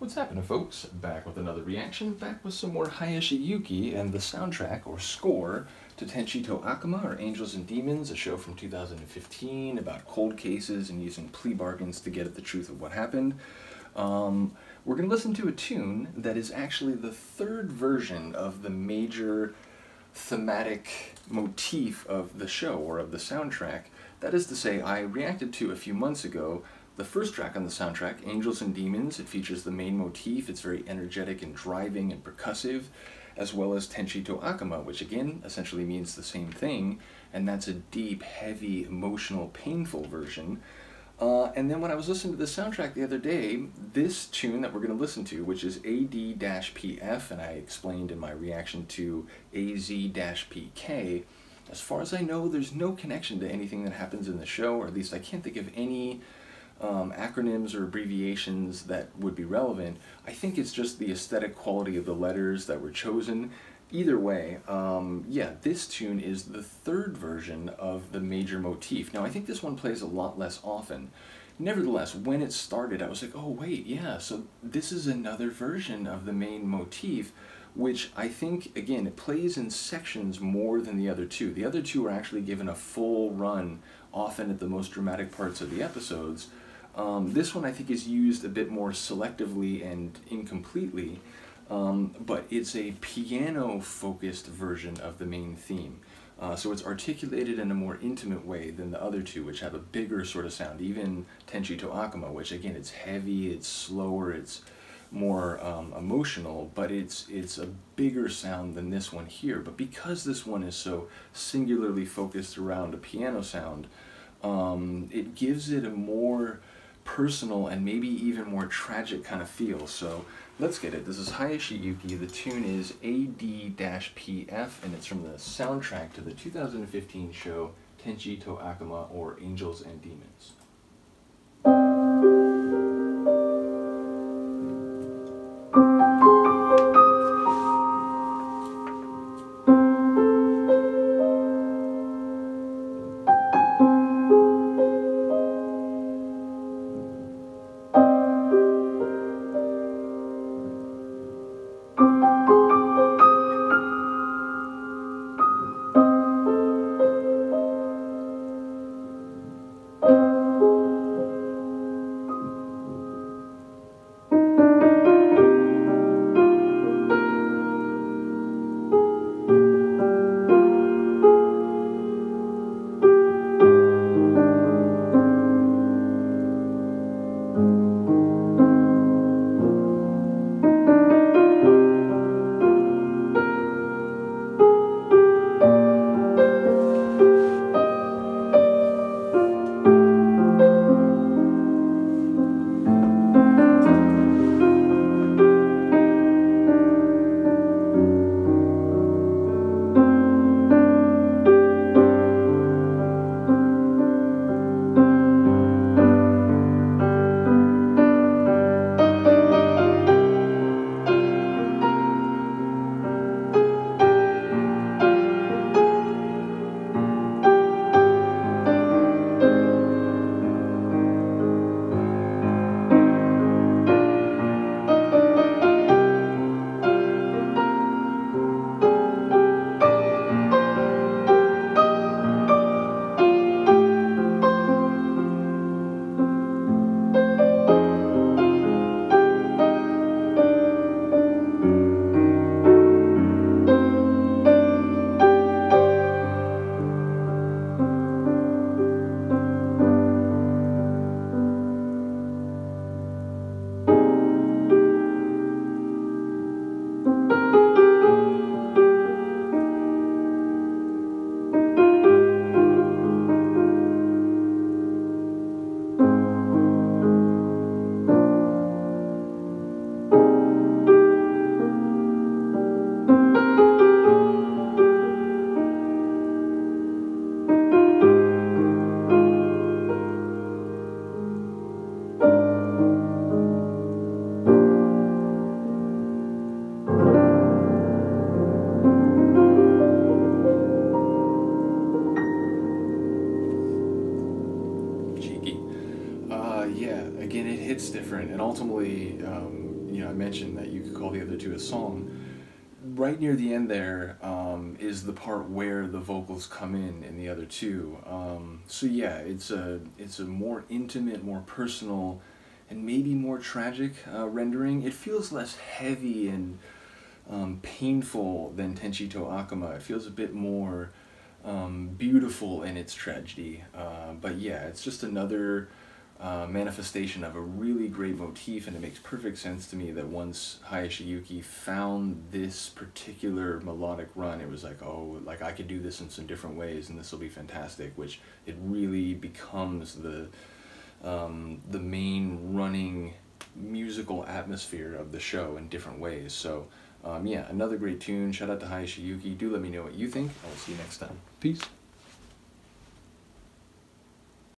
What's happening, folks? Back with another reaction, back with some more Hayashi Yuki and the soundtrack or score to Tenshi to Akuma, or Angels and Demons, a show from 2015 about cold cases and using plea bargains to get at the truth of what happened. We're going to listen to a tune that is actually the third version of the major thematic motif of the show, or of the soundtrack. That is to say, I reacted to a few months ago the first track on the soundtrack, Angels and Demons. It features the main motif. It's very energetic and driving and percussive, as well as Tenshi to Akuma, which again essentially means the same thing, and that's a deep, heavy, emotional, painful version. And then when I was listening to the soundtrack the other day, this tune that we're going to listen to, which is AD-PF, and I explained in my reaction to AZ-PK, as far as I know, there's no connection to anything that happens in the show, or at least I can't think of any acronyms or abbreviations that would be relevant. I think it's just the aesthetic quality of the letters that were chosen. Either way, yeah, this tune is the third version of the major motif. Now, I think this one plays a lot less often. Nevertheless, when it started, I was like, oh wait, yeah, so this is another version of the main motif, which I think, again, it plays in sections more than the other two. The other two are actually given a full run, often at the most dramatic parts of the episodes. This one I think is used a bit more selectively and incompletely, but it's a piano-focused version of the main theme. So it's articulated in a more intimate way than the other two, which have a bigger sort of sound. Even Tenshi to Akuma, which again, it's heavy, it's slower, it's more emotional, but it's a bigger sound than this one here. But because this one is so singularly focused around a piano sound, it gives it a more personal and maybe even more tragic kind of feel. So let's get it. This is Hayashi Yuki. The tune is AD-PF, and it's from the soundtrack to the 2015 show Tenshi to Akuma, or Angels and Demons. I mentioned that you could call the other two a song. Right near the end there is the part where the vocals come in the other two. So yeah, it's a more intimate, more personal, and maybe more tragic rendering. It feels less heavy and painful than Tenshi to Akuma. It feels a bit more beautiful in its tragedy. But yeah, it's just another manifestation of a really great motif, and it makes perfect sense to me that once Hayashi Yuki found this particular melodic run, it was like, oh, like I could do this in some different ways, and this will be fantastic. Which it really becomes the main running musical atmosphere of the show in different ways. So yeah, another great tune. Shout out to Hayashi Yuki. Do let me know what you think. I will see you next time. Peace.